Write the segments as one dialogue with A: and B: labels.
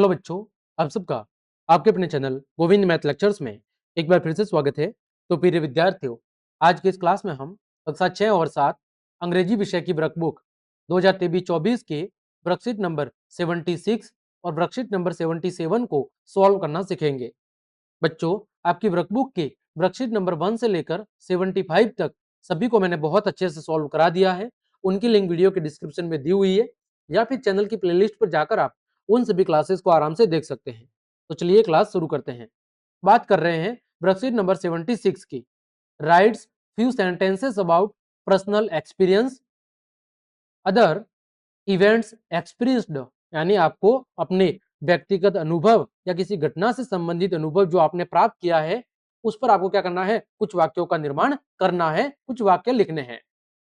A: Hello बच्चों, आप सबका आपके अपने चैनल गोविंद मैथ लेक्चर्स में एक बार फिर से स्वागत है। तो प्रिय विद्यार्थियों, आज के इस क्लास में हम कक्षा 6 और 7 अंग्रेजी विषय की वर्कबुक 2023-24 के वर्कशीट नंबर 76 और वर्कशीट नंबर 77 को सॉल्व करना सीखेंगे। बच्चों, आपकी वर्कबुक के वर्कशीट नंबर 1 से लेकर 75 तक सभी को मैंने बहुत अच्छे से सॉल्व करा दिया है। उनकी लिंक वीडियो के डिस्क्रिप्शन में दी हुई है या फिर चैनल की प्लेलिस्ट पर जाकर आप उन सभी क्लासेस को आराम से देख सकते हैं। तो चलिए क्लास शुरू करते हैं। बात कर रहे हैं वर्कशीट नंबर 76 की। Rights few sentences about personal experience other events experienced, यानी आपको अपने व्यक्तिगत अनुभव या किसी घटना से संबंधित अनुभव जो आपने प्राप्त किया है उस पर आपको क्या करना है, कुछ वाक्यों का निर्माण करना है, कुछ वाक्य लिखने हैं।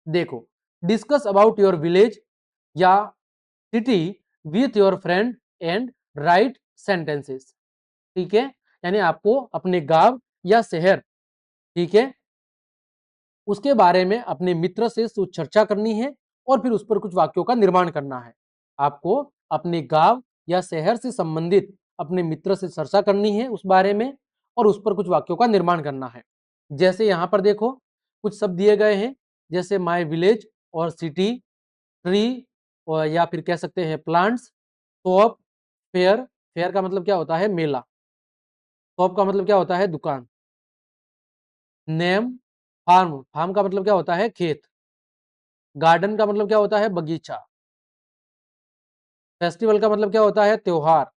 A: देखो, डिस्कस अबाउट योर विलेज या city with your friend and right sentences. ठीक है, यानी आपको अपने गांव या शहर, ठीक है, उसके बारे में अपने मित्र से चर्चा करनी है और फिर उस पर कुछ वाक्यों का निर्माण करना है। आपको अपने गांव या शहर से संबंधित अपने मित्र से चर्चा करनी है उस बारे में और उस पर कुछ वाक्यों का निर्माण करना है। जैसे यहाँ पर देखो, कुछ शब्द दिए गए हैं, जैसे माई विलेज और सिटी, ट्री और या फिर कह सकते हैं प्लांट्स, शॉप, फेयर, फेयर का मतलब क्या होता है, मेला, शॉप का मतलब क्या होता है, दुकान, नेम, फार्म, फार्म का मतलब क्या होता है, खेत, गार्डन का मतलब क्या होता है, बगीचा, फेस्टिवल का मतलब क्या होता है, त्योहार,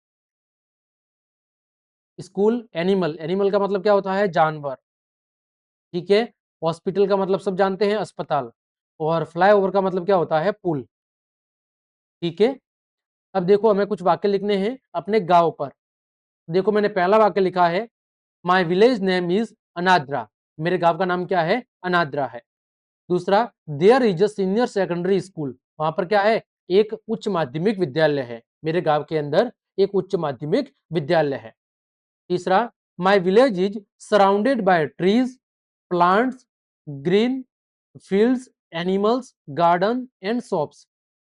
A: स्कूल, एनिमल, एनिमल का मतलब क्या होता है, जानवर, ठीक है, हॉस्पिटल का मतलब सब जानते हैं, अस्पताल, और फ्लाईओवर का मतलब क्या होता है, पुल। ठीक है, अब देखो हमें कुछ वाक्य लिखने हैं अपने गांव पर। देखो मैंने पहला वाक्य लिखा है, my village name is Anadra, मेरे गांव का नाम क्या है, अनाद्रा है। दूसरा, there is a senior secondary school, वहां पर क्या है, एक उच्च माध्यमिक विद्यालय है, मेरे गांव के अंदर एक उच्च माध्यमिक विद्यालय है। तीसरा, my village is surrounded by trees, plants, green fields, animals, garden and shops,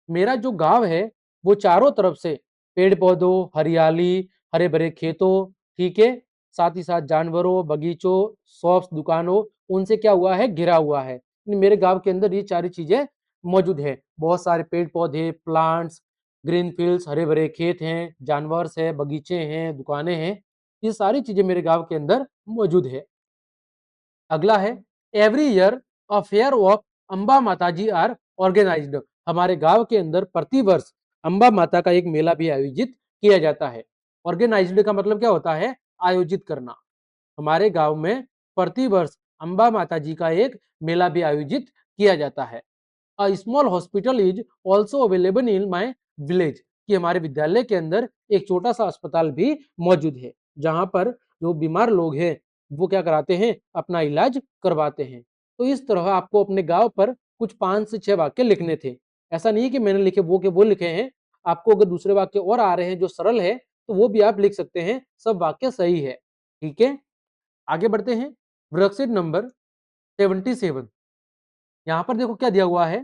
A: मेरा जो गांव है वो चारों तरफ से पेड़ पौधों, हरियाली, हरे भरे खेतों, ठीक है, साथ ही साथ जानवरों, बगीचों, शॉप्स, दुकानों, उनसे क्या हुआ है, घिरा हुआ है। मेरे गांव के अंदर ये सारी चीजें मौजूद है, बहुत सारे पेड़ पौधे, प्लांट्स, ग्रीन फील्ड्स, हरे भरे खेत हैं, जानवर है, बगीचे हैं, दुकानें हैं, ये सारी चीजें मेरे गांव के अंदर मौजूद है। अगला है, every year a fair of Amba माता जी आर ऑर्गेनाइज्ड, हमारे गांव के अंदर प्रतिवर्ष अंबा माता का एक मेला भी आयोजित किया जाता है। ऑर्गेनाइज्ड का मतलब क्या होता है, आयोजित करना। हमारे गांव में प्रतिवर्ष अंबा माता जी का एक मेला भी आयोजित किया जाता है। A small hospital is also available in my village, कि हमारे विद्यालय के अंदर एक छोटा सा अस्पताल भी मौजूद है जहां पर जो बीमार लोग हैं वो क्या कराते हैं, अपना इलाज करवाते हैं। तो इस तरह आपको अपने गांव पर कुछ 5 से 6 वाक्य लिखने थे। ऐसा नहीं है कि मैंने लिखे वो के वो लिखे हैं, आपको अगर दूसरे वाक्य और आ रहे हैं जो सरल है तो वो भी आप लिख सकते हैं, सब वाक्य सही है। ठीक है, आगे बढ़ते हैं। वर्कशीट नंबर 77, यहाँ पर देखो क्या दिया हुआ है,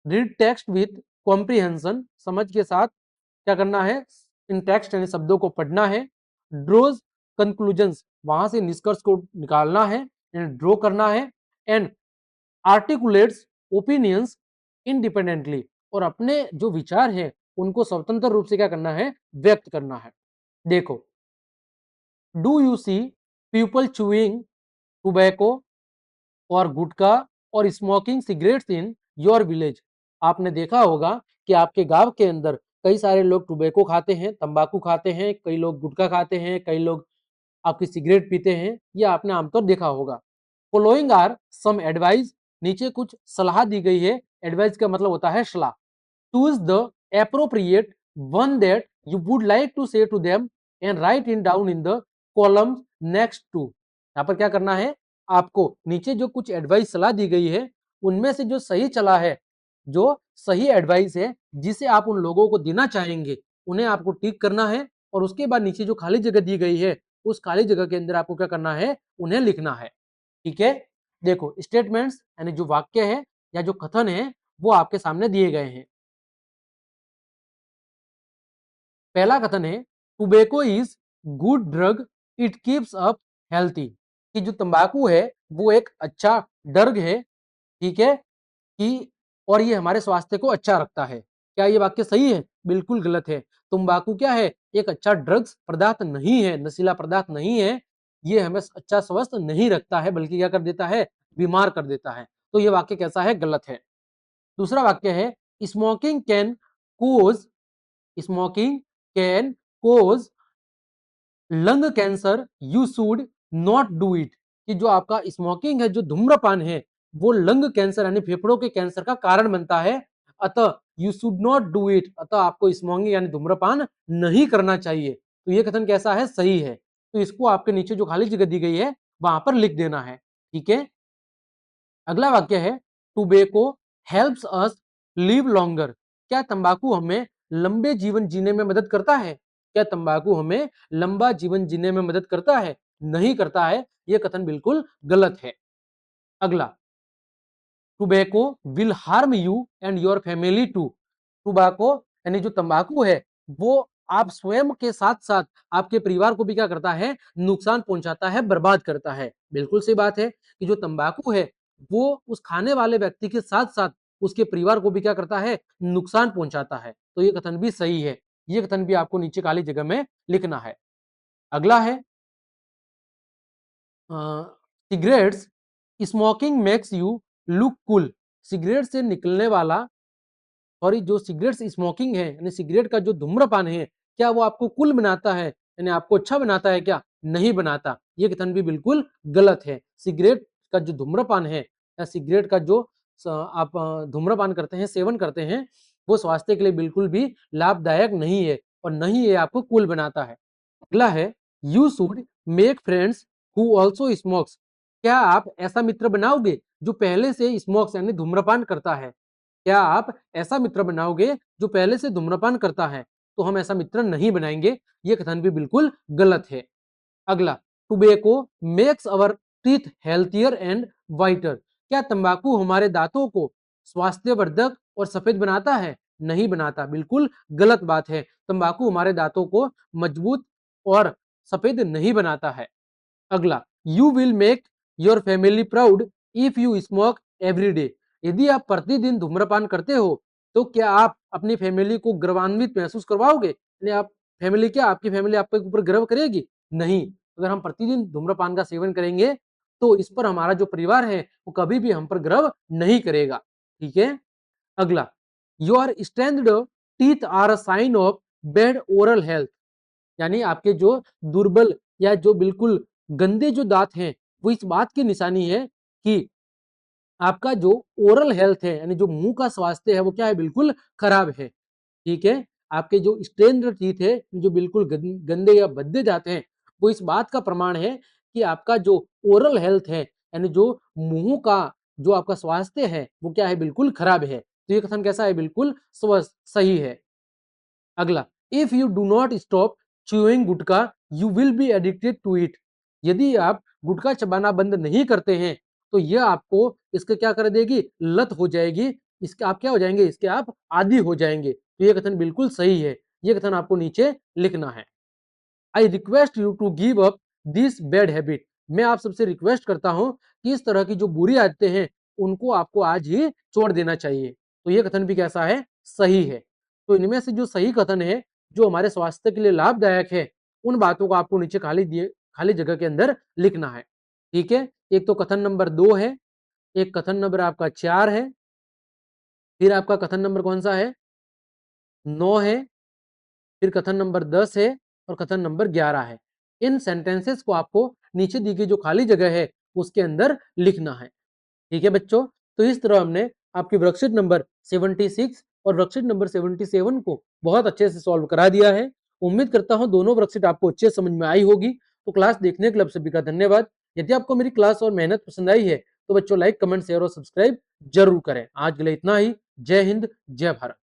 A: रीड टेक्स्ट विथ कॉम्प्रिहेंशन, समझ के साथ क्या करना है, इन टेक्स्ट यानी शब्दों को पढ़ना है। ड्रोज कंक्लूजन्स, वहां से निष्कर्ष को निकालना है, ड्रॉ करना है। एंड आर्टिकुलेट्स ओपिनियंस इंडिपेंडेंटली, और अपने जो विचार हैं उनको स्वतंत्र रूप से क्या करना है, व्यक्त करना है। देखो, do you see people chewing tobacco और गुटखा और smoking cigarettes in your village, आपने देखा होगा कि आपके गांव के अंदर कई सारे लोग टोबैको खाते हैं, तंबाकू खाते हैं, कई लोग गुटखा खाते हैं, कई लोग आपकी सिगरेट पीते हैं, ये आपने आमतौर देखा होगा। फॉलोइंग आर सम एडवाइस, नीचे कुछ सलाह दी गई है, एडवाइस का मतलब होता है सलाह। Choose the appropriate one that you would like to say to them and write in down in the columns next to, यहाँ पर क्या करना है, आपको नीचे जो कुछ एडवाइस सलाह दी गई है उनमें से जो सही चला है, जो सही एडवाइस है जिसे आप उन लोगों को देना चाहेंगे, उन्हें आपको टिक करना है और उसके बाद नीचे जो खाली जगह दी गई है उस खाली जगह के अंदर आपको क्या करना है, उन्हें लिखना है। ठीक है, देखो स्टेटमेंट्स यानी जो वाक्य है या जो कथन है वो आपके सामने दिए गए हैं। पहला कथन है, tobacco is good drug, it keeps up healthy. कि जो तंबाकू है वो एक अच्छा ड्रग है, ठीक है, कि और ये हमारे स्वास्थ्य को अच्छा रखता है। क्या ये वाक्य सही है? बिल्कुल गलत है। तंबाकू क्या है? एक अच्छा ड्रग्स पदार्थ नहीं है, नशीला पदार्थ नहीं है। ये हमें अच्छा स्वस्थ नहीं रखता है, बल्कि क्या कर देता है? बीमार कर देता है। तो ये वाक्य कैसा है? गलत है। दूसरा वाक्य है smoking can cause, smoking can cause lung cancer, you should not do it. कि जो आपका स्मोकिंग है, जो धूम्रपान है, वो लंग कैंसर यानी फेफड़ों के कैंसर का कारण बनता है। अतः you should not do it, अतः आपको स्मोकिंग यानी धूम्रपान नहीं करना चाहिए। तो ये कथन कैसा है? सही है। तो इसको आपके नीचे जो खाली जगह दी गई है वहां पर लिख देना है, ठीक है। अगला वाक्य है tobacco helps us live longer. क्या तंबाकू हमें लंबे जीवन जीने में मदद करता है? क्या तंबाकू हमें लंबा जीवन जीने में मदद करता है? नहीं करता है। यह कथन बिल्कुल गलत है। अगला, tobacco will harm you and your family too. Tobacco यानी जो तंबाकू है वो आप स्वयं के साथ साथ आपके परिवार को भी क्या करता है? नुकसान पहुंचाता है, बर्बाद करता है। बिल्कुल सही बात है कि जो तंबाकू है वो उस खाने वाले व्यक्ति के साथ साथ उसके परिवार को भी क्या करता है? नुकसान पहुंचाता है। तो ये कथन भी सही है। ये कथन भी आपको नीचे काली जगह में लिखना है। अगला है cigarettes smoking makes you look cool. Cigarette से निकलने वाला और ये जो सिगरेट स्मोकिंग है यानी सिगरेट का जो धूम्रपान है, क्या वो आपको कूल बनाता है यानी आपको अच्छा बनाता है? क्या नहीं बनाता। ये कथन भी बिल्कुल गलत है। सिगरेट का जो धूम्रपान है या सिगरेट का जो आप धूम्रपान करते हैं, सेवन करते हैं, वो स्वास्थ्य के लिए बिल्कुल भी लाभदायक नहीं है और न ही ये आपको कूल बनाता है। अगला है you should make friends who also smokes. क्या आप ऐसा मित्र बनाओगे जो पहले से स्मोक्स यानी धूम्रपान करता है? क्या आप ऐसा मित्र बनाओगे जो पहले से धूम्रपान करता है? तो हम ऐसा मित्र नहीं बनाएंगे। ये कथन भी बिल्कुल गलत है। अगला, tobacco makes our teeth healthier and whiter. क्या तंबाकू हमारे दांतों को स्वास्थ्यवर्धक और सफेद बनाता है? नहीं बनाता। बिल्कुल गलत बात है। तंबाकू हमारे दांतों को मजबूत और सफेद नहीं बनाता है। अगला, you will make your family proud if you smoke every day. यदि आप प्रतिदिन धूम्रपान करते हो तो क्या आप अपनी फैमिली को गर्वान्वित महसूस करवाओगे? यानी आप फैमिली, क्या आपकी फैमिली आपके ऊपर गर्व करेगी? नहीं। अगर हम प्रतिदिन धूम्रपान का सेवन करेंगे तो इस पर हमारा जो परिवार है वो कभी भी हम पर गर्व नहीं करेगा, ठीक है। अगला, your strengthed teeth are a sign of bad oral health. यानी आपके जो दुर्बल या जो बिल्कुल गंदे जो दांत हैं वो इस बात की निशानी है कि आपका जो ओरल हेल्थ है यानी जो मुंह का स्वास्थ्य है वो क्या है? बिल्कुल खराब है, ठीक है। आपके जो स्ट्रेन्ड टीथ है, जो बिल्कुल गंदे या भद्दे दांत हैं, वो इस बात का प्रमाण है कि आपका जो ओरल हेल्थ है यानी जो मुंह का जो आपका स्वास्थ्य है वो क्या है? बिल्कुल खराब है। तो ये कथन कैसा है? बिल्कुल स्वस्थ सही है। अगला, if you do not stop chewing gutkha you will be addicted to it. यदि आप गुटखा चबाना बंद नहीं करते हैं तो यह आपको इसके क्या कर देगी? लत हो जाएगी। इसके आप क्या हो जाएंगे? इसके आप आदी हो जाएंगे। तो यह कथन बिल्कुल सही है। यह कथन आपको नीचे लिखना है। I request you to give up this bad habit. मैं आप सबसे रिक्वेस्ट करता हूं कि इस तरह की जो बुरी आदतें हैं उनको आपको आज ही छोड़ देना चाहिए। तो यह कथन भी कैसा है? सही है। तो इनमें से जो सही कथन है जो हमारे स्वास्थ्य के लिए लाभदायक है उन बातों को आपको नीचे खाली जगह के अंदर लिखना है, ठीक है। एक तो कथन नंबर 2 है, एक कथन नंबर आपका 4 है, फिर आपका कथन नंबर कौन सा है? 9 है, फिर कथन नंबर 10 है और कथन नंबर 11 है। इन सेंटेंसेस को आपको नीचे दी गई जो खाली जगह है उसके अंदर लिखना है, ठीक है बच्चों। तो इस तरह हमने आपकी वर्कशीट नंबर 76 और वर्कशीट नंबर 77 को बहुत अच्छे से सॉल्व करा दिया है। उम्मीद करता हूं दोनों वर्कशीट आपको अच्छे समझ में आई होगी। तो क्लास देखने के लिए आप सभी का धन्यवाद। यदि आपको मेरी क्लास और मेहनत पसंद आई है तो बच्चों लाइक, कमेंट, शेयर और सब्सक्राइब जरूर करें। आज के लिए इतना ही। जय हिंद, जय भारत।